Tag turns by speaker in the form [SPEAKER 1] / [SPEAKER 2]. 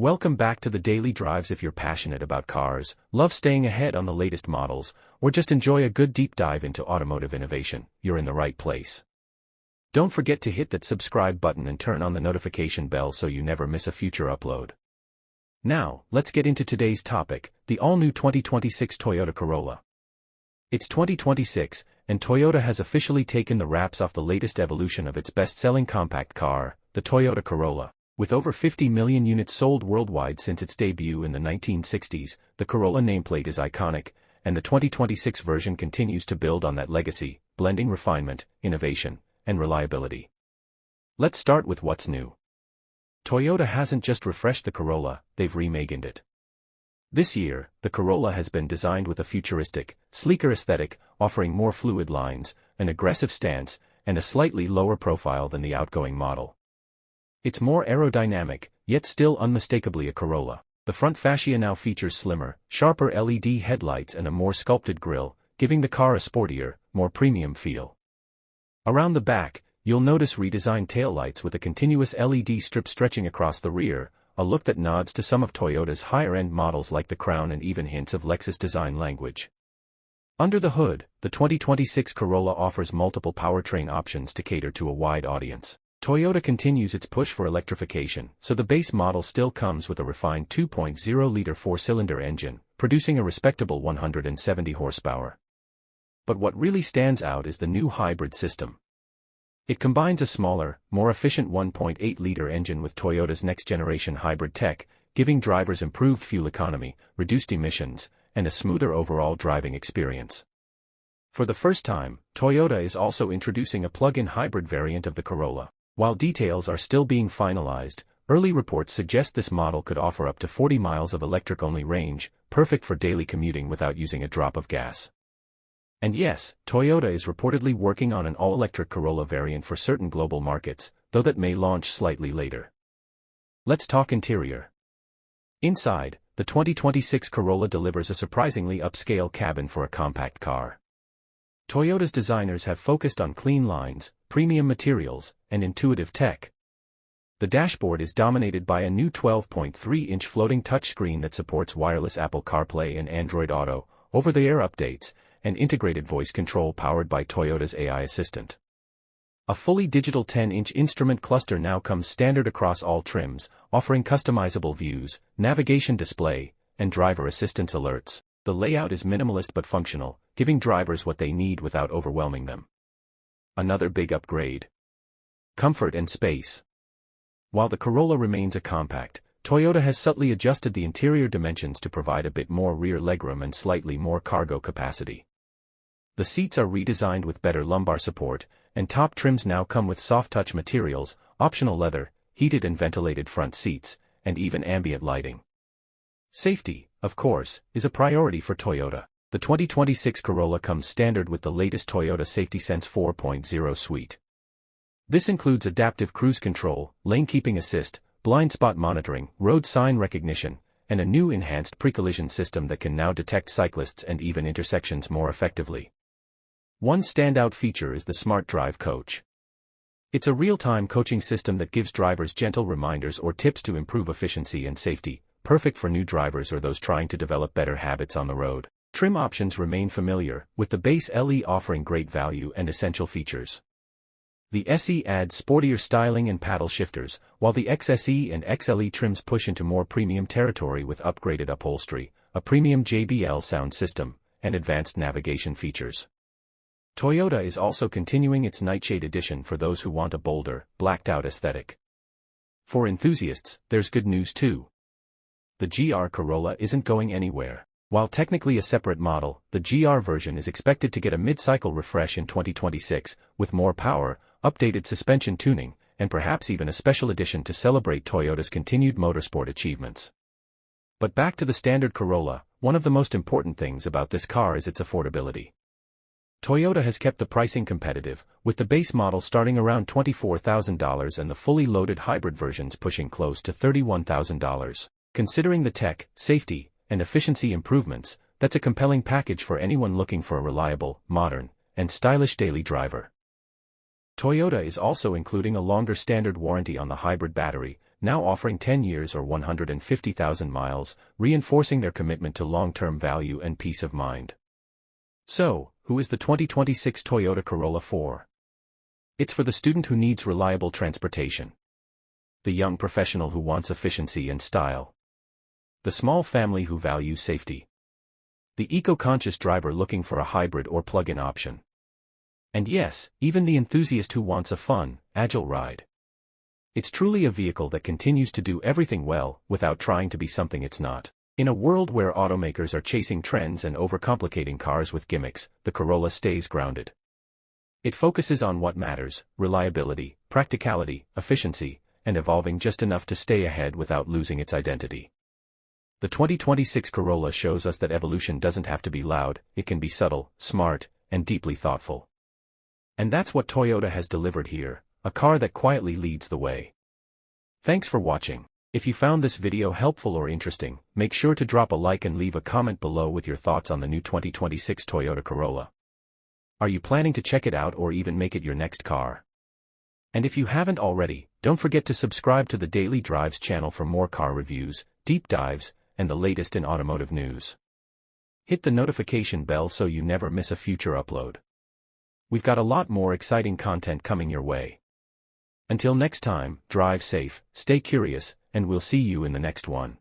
[SPEAKER 1] Welcome back to the Daily Drives. If you're passionate about cars, love staying ahead on the latest models, or just enjoy a good deep dive into automotive innovation, you're in the right place. Don't forget to hit that subscribe button and turn on the notification bell so you never miss a future upload. Now, let's get into today's topic, the all-new 2026 Toyota Corolla. It's 2026, and Toyota has officially taken the wraps off the latest evolution of its best-selling compact car, the Toyota Corolla. With over 50 million units sold worldwide since its debut in the 1960s, the Corolla nameplate is iconic, and the 2026 version continues to build on that legacy, blending refinement, innovation, and reliability. Let's start with what's new. Toyota hasn't just refreshed the Corolla, they've reimagined it. This year, the Corolla has been designed with a futuristic, sleeker aesthetic, offering more fluid lines, an aggressive stance, and a slightly lower profile than the outgoing model. It's more aerodynamic, yet still unmistakably a Corolla. The front fascia now features slimmer, sharper LED headlights and a more sculpted grille, giving the car a sportier, more premium feel. Around the back, you'll notice redesigned taillights with a continuous LED strip stretching across the rear, a look that nods to some of Toyota's higher-end models like the Crown and even hints of Lexus design language. Under the hood, the 2026 Corolla offers multiple powertrain options to cater to a wide audience. Toyota continues its push for electrification, so the base model still comes with a refined 2.0-liter four-cylinder engine, producing a respectable 170 horsepower. But what really stands out is the new hybrid system. It combines a smaller, more efficient 1.8-liter engine with Toyota's next-generation hybrid tech, giving drivers improved fuel economy, reduced emissions, and a smoother overall driving experience. For the first time, Toyota is also introducing a plug-in hybrid variant of the Corolla. While details are still being finalized, early reports suggest this model could offer up to 40 miles of electric-only range, perfect for daily commuting without using a drop of gas. And yes, Toyota is reportedly working on an all-electric Corolla variant for certain global markets, though that may launch slightly later. Let's talk interior. Inside, the 2026 Corolla delivers a surprisingly upscale cabin for a compact car. Toyota's designers have focused on clean lines, premium materials, and intuitive tech. The dashboard is dominated by a new 12.3-inch floating touchscreen that supports wireless Apple CarPlay and Android Auto, over-the-air updates, and integrated voice control powered by Toyota's AI assistant. A fully digital 10-inch instrument cluster now comes standard across all trims, offering customizable views, navigation display, and driver assistance alerts. The layout is minimalist but functional, giving drivers what they need without overwhelming them. Another big upgrade. Comfort and space. While the Corolla remains a compact, Toyota has subtly adjusted the interior dimensions to provide a bit more rear legroom and slightly more cargo capacity. The seats are redesigned with better lumbar support, and top trims now come with soft-touch materials, optional leather, heated and ventilated front seats, and even ambient lighting. Safety, of course, is a priority for Toyota. The 2026 Corolla comes standard with the latest Toyota Safety Sense 4.0 suite. This includes adaptive cruise control, lane keeping assist, blind spot monitoring, road sign recognition, and a new enhanced pre-collision system that can now detect cyclists and even intersections more effectively. One standout feature is the Smart Drive Coach. It's a real-time coaching system that gives drivers gentle reminders or tips to improve efficiency and safety, perfect for new drivers or those trying to develop better habits on the road. Trim options remain familiar, with the base LE offering great value and essential features. The SE adds sportier styling and paddle shifters, while the XSE and XLE trims push into more premium territory with upgraded upholstery, a premium JBL sound system, and advanced navigation features. Toyota is also continuing its Nightshade edition for those who want a bolder, blacked-out aesthetic. For enthusiasts, there's good news too. The GR Corolla isn't going anywhere. While technically a separate model, the GR version is expected to get a mid-cycle refresh in 2026, with more power, updated suspension tuning, and perhaps even a special edition to celebrate Toyota's continued motorsport achievements. But back to the standard Corolla, one of the most important things about this car is its affordability. Toyota has kept the pricing competitive, with the base model starting around $24,000 and the fully loaded hybrid versions pushing close to $31,000. Considering the tech, safety, and efficiency improvements, that's a compelling package for anyone looking for a reliable, modern, and stylish daily driver. Toyota is also including a longer standard warranty on the hybrid battery, now offering 10 years or 150,000 miles, reinforcing their commitment to long-term value and peace of mind. So, who is the 2026 Toyota Corolla for? It's for the student who needs reliable transportation, the young professional who wants efficiency and style, the small family who values safety, the eco-conscious driver looking for a hybrid or plug-in option, and yes, even the enthusiast who wants a fun, agile ride. It's truly a vehicle that continues to do everything well, without trying to be something it's not. In a world where automakers are chasing trends and overcomplicating cars with gimmicks, the Corolla stays grounded. It focuses on what matters: reliability, practicality, efficiency, and evolving just enough to stay ahead without losing its identity. The 2026 Corolla shows us that evolution doesn't have to be loud, it can be subtle, smart, and deeply thoughtful. And that's what Toyota has delivered here, a car that quietly leads the way. Thanks for watching. If you found this video helpful or interesting, make sure to drop a like and leave a comment below with your thoughts on the new 2026 Toyota Corolla. Are you planning to check it out or even make it your next car? And if you haven't already, don't forget to subscribe to the Daily Drives channel for more car reviews, deep dives, and the latest in automotive news. Hit the notification bell so you never miss a future upload. We've got a lot more exciting content coming your way. Until next time, drive safe, stay curious, and we'll see you in the next one.